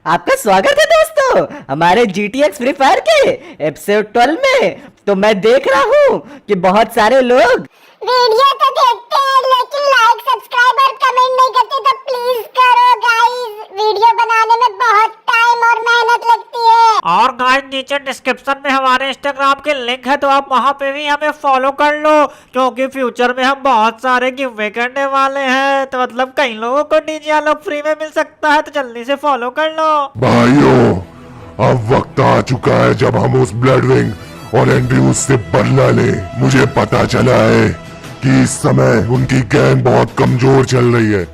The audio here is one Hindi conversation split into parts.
आपका स्वागत है दोस्तों हमारे GTX फ्री फायर के एपिसोड 12 में। तो मैं देख रहा हूँ कि बहुत सारे लोग वीडियो तो देखते हैं लेकिन लाइक सब्सक्राइब और कमेंट नहीं करते, तो प्लीज करो गाइस। वीडियो बनाने में बहुत टाइम और मेहनत लगती है। और गाइस नीचे डिस्क्रिप्शन में हमारे इंस्टाग्राम के लिंक है, तो आप वहां पे भी हमें फॉलो कर लो, क्योंकि फ्यूचर में हम बहुत सारे गिवअवे करने वाले हैं। तो मतलब कई लोगों को डीजे लोग फ्री में मिल सकता है, तो जल्दी से फॉलो कर लो भाइयों। अब वक्त आ चुका है जब हम उस ब्लडविंग और एंड्रयूज से बदला ले। मुझे पता चला है कि इस समय उनकी गैंग बहुत कमजोर चल रही है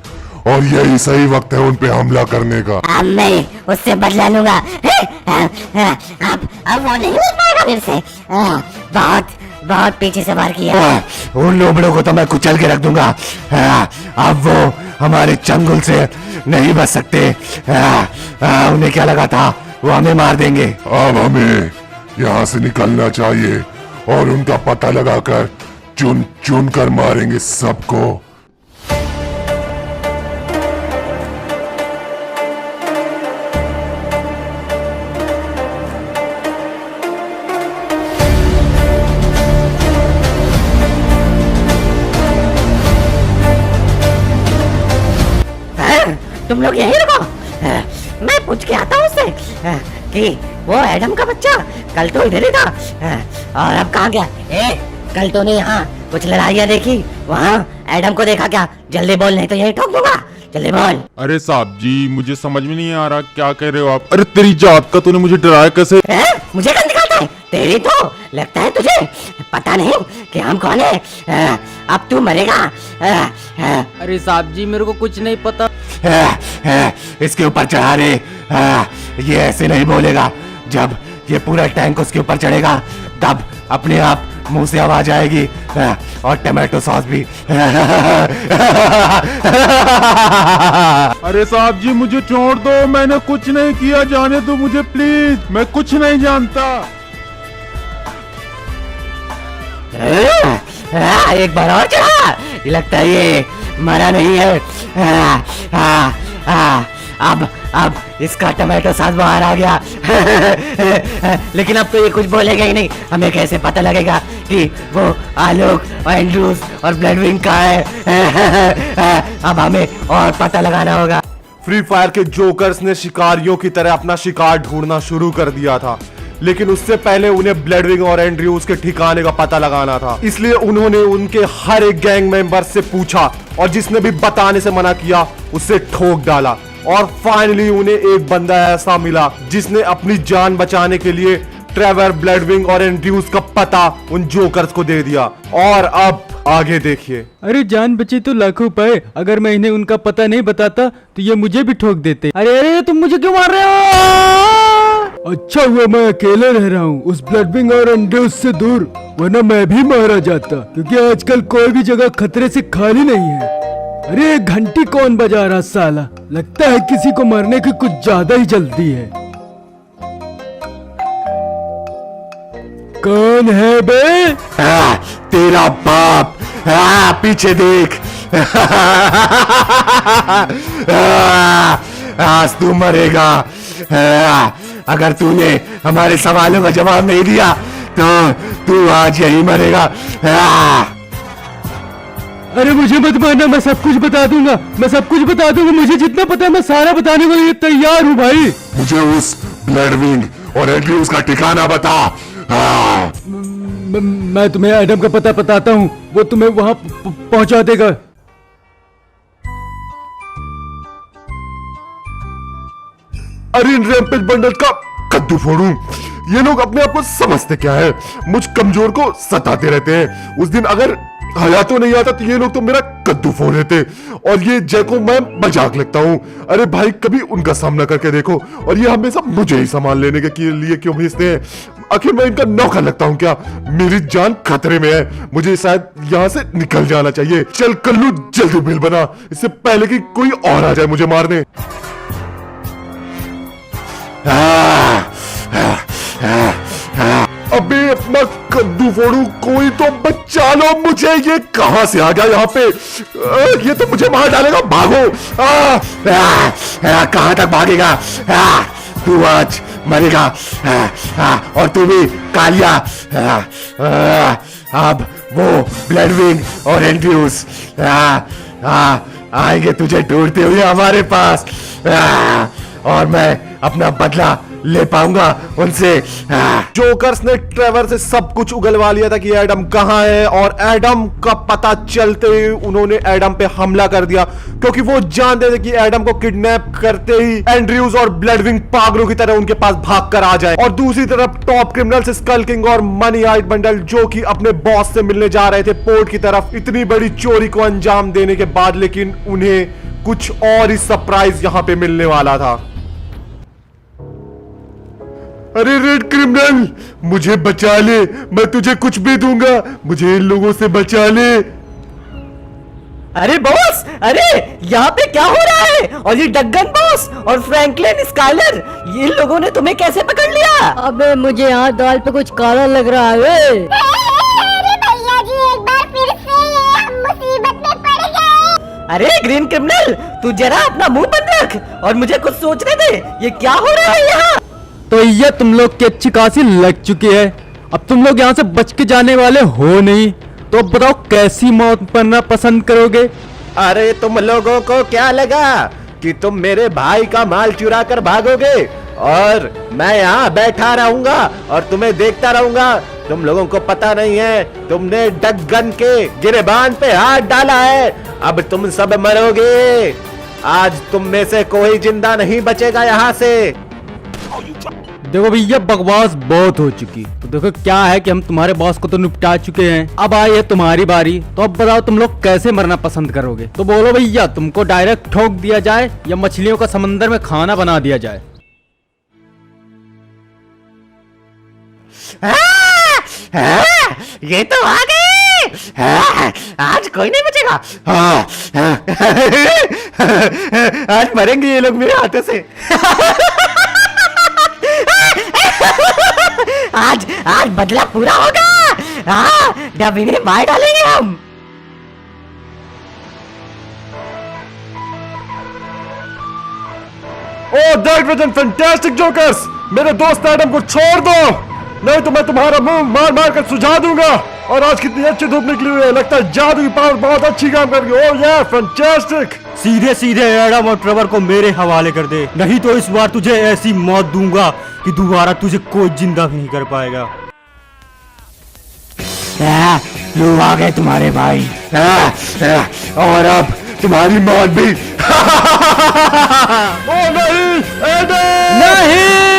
और यही सही वक्त है उन पे हमला करने का। अब मैं उससे बदला लूंगा। अब वो नहीं मिल पाएगा फिर से। बहुत बहुत पीछे से वार किया। उन लोबड़ों को तो मैं कुचल के रख दूंगा। अब वो हमारे चंगुल से नहीं बच सकते। उन्हें क्या लगा था वो हमें मार देंगे। अब हमें यहाँ से निकलना चाहिए और उनका पता लगाकर चुन चुन कर मारेंगे सबको। तुम लोग यहीं रुको। मैं पूछ के आता हूँ उससे कि वो एडम का बच्चा कल तो इधर ही था और अब कहाँ गया। कल तो नहीं यहाँ कुछ लड़ाइयाँ देखी, वहाँ एडम को देखा क्या? जल्दी बोल नहीं तो यही ठोक दूंगा। जल्दी बोल। अरे साहब जी, मुझे समझ में नहीं आ रहा क्या कह रहे हो आप। अरे तेरी जात का तूने मुझे डराया कैसे? मुझे कौन दिखाता है? तेरी तो लगता है तुझे पता नहीं कि हम कौन है। अब तू मरेगा। अरे साहब जी, मेरे को कुछ नहीं पता। इसके ऊपर चढ़ा रे। ये ऐसे नहीं बोलेगा। जब ये पूरा टैंक उसके ऊपर चढ़ेगा तब अपने आप मुंह से आवाज आएगी और टमाटो सॉस भी। अरे साहब जी, मुझे छोड़ दो, मैंने कुछ नहीं किया, जाने दो मुझे प्लीज, मैं कुछ नहीं जानता। एक बार और चढ़ा। ये लगता है ये मरा नहीं है। अब इसका टमाटो सॉस बाहर आ गया। लेकिन अब तो ये कुछ बोलेगा ही नहीं। हमें कैसे पता लगेगा कि वो आलोक और एंड्रूज और ब्लडविंग का है। अब हमें और पता लगाना होगा। फ्री फायर के जोकर्स ने शिकारियों की तरह अपना शिकार ढूंढना शुरू कर दिया था, लेकिन उससे पहले उन्हें ब्लडविंग और एंड्रयूज के ठिकाने का पता लगाना था। इसलिए उन्होंने उनके हर एक गैंग मेंबर से पूछा और जिसने भी बताने से मना किया उससे ठोक डाला। और फाइनली उन्हें एक बंदा ऐसा मिला जिसने अपनी जान बचाने के लिए ट्रेवर, ब्लडविंग और एंड्रयूज का पता उन जोकर्स को दे दिया। और अब आगे देखिए। अरे जान बची तो लाखों पाए। अगर मैं इन्हें उनका पता नहीं बताता तो ये मुझे भी ठोक देते। अरे अरे तुम मुझे क्यों मार रहे हो? अच्छा हुआ मैं अकेले रह रहा हूँ उस ब्लडविंग और एंड्रयूज से दूर, वरना मैं भी मारा जाता, क्योंकि आजकल कोई भी जगह खतरे से खाली नहीं है। अरे घंटी कौन बजा रहा साला? लगता है किसी को मरने की कुछ ज्यादा ही जल्दी है। कौन है बे? तेरा बाप। पीछे देख। आज तू मरेगा। अगर तूने हमारे सवालों का जवाब नहीं दिया तो तू आज यही मरेगा। अरे मुझे मत मारना, मैं सब कुछ बता दूंगा। मैं सब कुछ बता दूंगा। मुझे जितना पता है मैं सारा बताने के लिए तैयार हूँ भाई। मुझे उस ब्लडविंग और एंड्रयूज का ठिकाना बता। मैं तुम्हें एडम का पता बताता हूँ, वो तुम्हें वहां पहुंचा देगा। अरे इन रैम्पेज बंडल का कद्दू फोड़ूं। ये लोग अपने आप को समझते क्या है? मुझ कमजोर को सताते रहते हैं। उस दिन अगर हया तो नहीं आता तो ये लोग तो मेरा कद्दू फोड़ देते। और ये जय को मैं मजाक लगता हूँ। अरे भाई कभी उनका सामना करके देखो। और ये हमेशा मुझे ही सामान लेने के लिए क्यों भेजते हैं? आखिर मैं इनका नौकर लगता हूँ क्या? मेरी जान खतरे में है, मुझे शायद यहाँ से निकल जाना चाहिए। चल कल्लू जल्दी बिल बना, इससे पहले कि कोई और आ जाए मुझे मारने। अबे अपना कद्दू फोड़ू, कोई तो बचा लो मुझे। ये कहां से आ गया यहाँ पे? ये तो मुझे मार डालेगा, भागो। कहां तक भागेगा? तू आज मरेगा। और तू भी कालिया। अब वो ब्लडविंग और एंड्रयूस आएंगे तुझे ढूंढते हुए हमारे पास, और मैं अपना बदला ले पाऊंगा उनसे। जोकर्स ने ट्रेवर से सब कुछ उगलवा लिया था कि एडम कहां है, और एडम का पता चलते ही उन्होंने एडम पे हमला कर दिया, क्योंकि वो जानते थे कि एडम को किडनैप करते ही एंड्रयूज और ब्लडविंग पागलों की तरह उनके पास भाग कर आ जाए। और दूसरी तरफ टॉप क्रिमिनल्स स्कल किंग और मनी हाइट बंडल, जो कि अपने बॉस से मिलने जा रहे थे पोर्ट की तरफ इतनी बड़ी चोरी को अंजाम देने के बाद, लेकिन उन्हें कुछ और ही सरप्राइज यहां पे मिलने वाला था। अरे रेड क्रिमिनल, मुझे बचा ले, मैं तुझे कुछ भी दूंगा, मुझे इन लोगों से बचा ले। अरे बॉस, अरे यहाँ पे क्या हो रहा है? और ये डगन बॉस और फ्रैंकलिन स्काइलर, ये लोगों ने तुम्हें कैसे पकड़ लिया? अबे मुझे यहाँ दाल पे कुछ काला लग रहा है। अरे भैया जी, एक बार फिर से ये हम मुसीबत में पड़ गए। अरे ग्रीन क्रिमिनल, तू जरा अपना मुंह बंद रख और मुझे कुछ सोचने दे। ये क्या हो रहा है यहाँ? तो ये तुम लोग की अच्छी खासी लग चुकी है। अब तुम लोग यहाँ से बच के जाने वाले हो नहीं, तो अब बताओ कैसी मौत मरना पसंद करोगे? अरे तुम लोगों को क्या लगा कि तुम मेरे भाई का माल चुरा कर भागोगे और मैं यहाँ बैठा रहूंगा और तुम्हें देखता रहूंगा? तुम लोगों को पता नहीं है, तुमने डगन के गिरेबान पे हाथ डाला है। अब तुम सब मरोगे। आज तुम में से कोई जिंदा नहीं बचेगा यहाँ से। देखो भैया, बकवास बहुत हो चुकी। तो देखो क्या है कि हम तुम्हारे बॉस को तो निपटा चुके हैं, अब आई है तुम्हारी बारी। तो अब बताओ तुम लोग कैसे मरना पसंद करोगे? तो बोलो भैया, तुमको डायरेक्ट ठोक दिया जाए या मछलियों का समंदर में खाना बना दिया जाए? ये तो आ गए। आज कोई नहीं बचेगा। आज मरेंगे ये लोग मेरे हाथों से। आज आज बदला पूरा होगा। जब इन्हें मार डालेंगे हम। Oh that was an fantastic jokers. मेरे दोस्त एडम को छोड़ दो, नहीं तो मैं तुम्हारा मुंह मार मार कर सुझा दूंगा। और आज कितनी अच्छी धूप निकली हुई है, लगता है जादू की पावर बहुत अच्छी काम कर रही है। ओह या फैंटास्टिक। सीधे सीधे एडम और ट्रेवर को मेरे हवाले कर दे, नहीं तो इस बार तुझे ऐसी मौत दूंगा कि दोबारा तुझे कोई जिंदा भी नहीं कर पाएगा। लोग आ गए तुम्हारे भाई, और अब तुम्हारी मौत भी। ओ नहीं, एडम नहीं।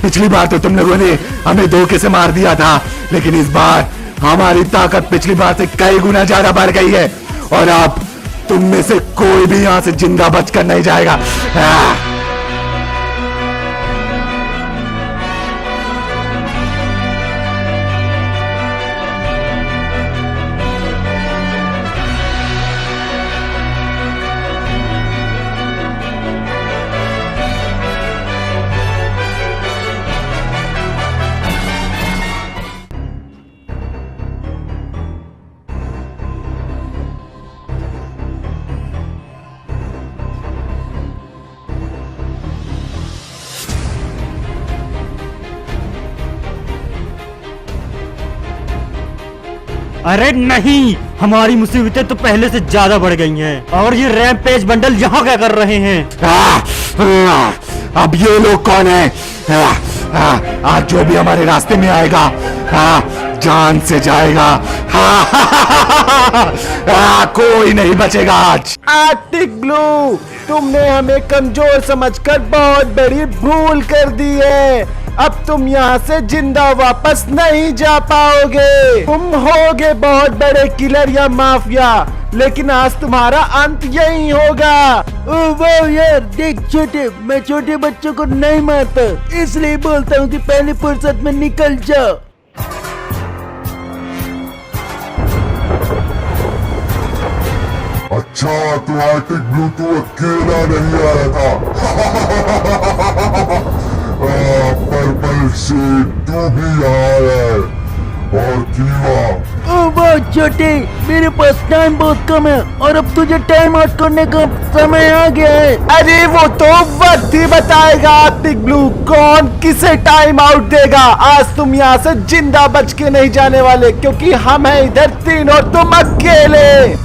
पिछली बार तो तुम लोगों ने हमें धोखे से मार दिया था, लेकिन इस बार हमारी ताकत पिछली बार से कई गुना ज्यादा बढ़ गई है, और अब तुम में से कोई भी यहाँ से जिंदा बचकर नहीं जाएगा। अरे नहीं, हमारी मुसीबतें तो पहले से ज्यादा बढ़ गई हैं। और ये रैम्पेज बंडल यहाँ क्या कर रहे हैं? अब ये लोग कौन है? आज जो भी हमारे रास्ते में आएगा जान से जाएगा। कोई नहीं बचेगा आज। आर्टिक ब्लू, तुमने हमें कमजोर समझकर बहुत बड़ी भूल कर दी है। अब तुम यहाँ से जिंदा वापस नहीं जा पाओगे। तुम होगे बहुत बड़े किलर या माफिया, लेकिन आज तुम्हारा अंत यही होगा। ओ वाह यार, देख छोटे, मैं छोटे बच्चों को नहीं मारता, इसलिए बोलता हूँ कि पहले फुर्सत में निकल जाओ। अच्छा तो आर्टिक ब्लू तू अकेला नहीं आया था। पर्पल शेड तू भी आया है और कीवा। ओ वाह छोटे, मेरे पास टाइम बहुत कम है और अब तुझे टाइम आउट करने का समय आ गया है। अरे वो तो वक्त ही बताएगा आर्टिक ब्लू, कौन किसे टाइम आउट देगा। आज तुम यहाँ से जिंदा बच के नहीं जाने वाले, क्योंकि हम हैं इधर 3 और तुम अकेले।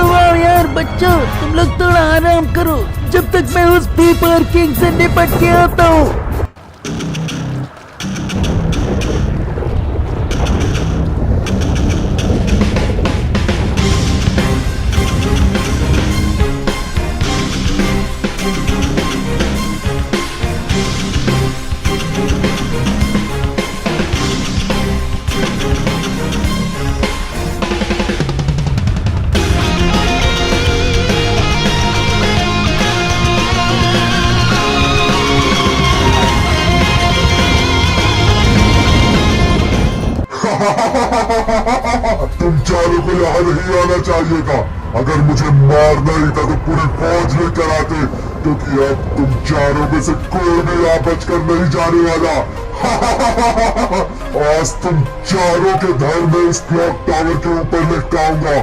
वाह यार बच्चों, तुम लोग थोड़ा आराम करो जब तक मैं उस फ्री पार्किंग से निपट के आता हूँ। तुम चारों को यहाँ नहीं आना चाहिए था। अगर मुझे मारना ही था तो पूरी फौज लेकर आते, क्योंकि अब तुम चारों में से कोई भी यहाँ बचकर नहीं जाने वाला। आज तुम चारों के धर में इस क्लॉक टावर के ऊपर लटकाऊंगा।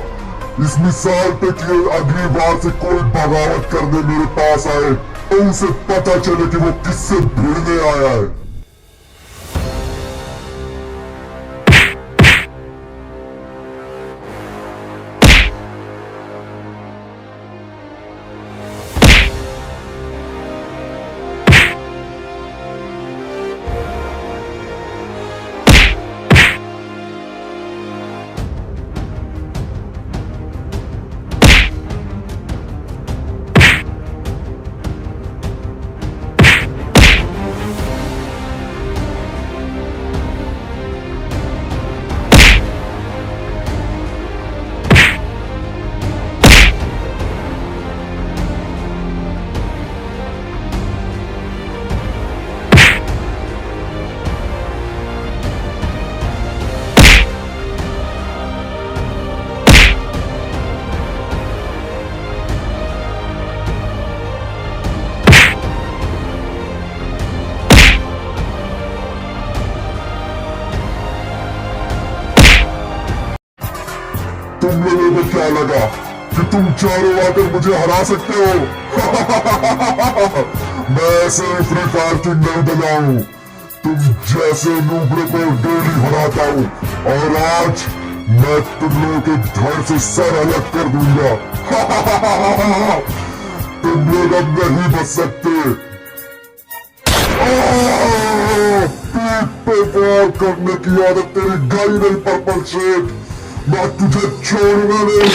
इस मिसाल पे कि अगली बार से कोई बगावत करने मेरे पास आए तो उसे पता चले कि वो किससे भिड़ने आया है। तुम लोगों को क्या लगा कि तुम चारों आकर मुझे हरा सकते हो? मैं ऐसे फ्री फायर किंग नहीं बना हूं। तुम जैसे नूबड़े को डेली हराता हूं और आज मैं तुम लोगों के धड़ से सर अलग कर दूंगा। तुम लोग अब नहीं बच सकते। पीठ पे वार करने की आदत तेरी गई नहीं पर्पल शेड। मैं तुझे छोड़ूंगा नहीं।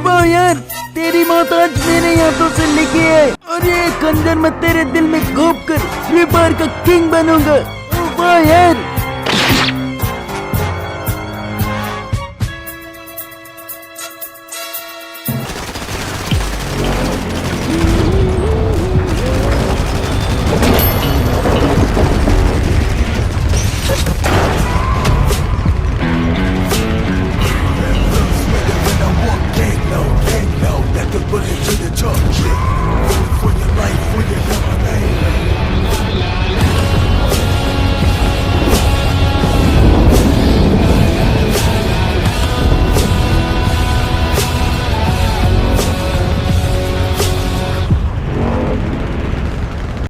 वाह यार, तेरी मौत आज मेरे हाथों से लिखी है और ये खंजर मैं तेरे दिल में घोंप कर फ्री फायर का किंग बनूंगा। वाह यार। That the bullet to the top, yeah.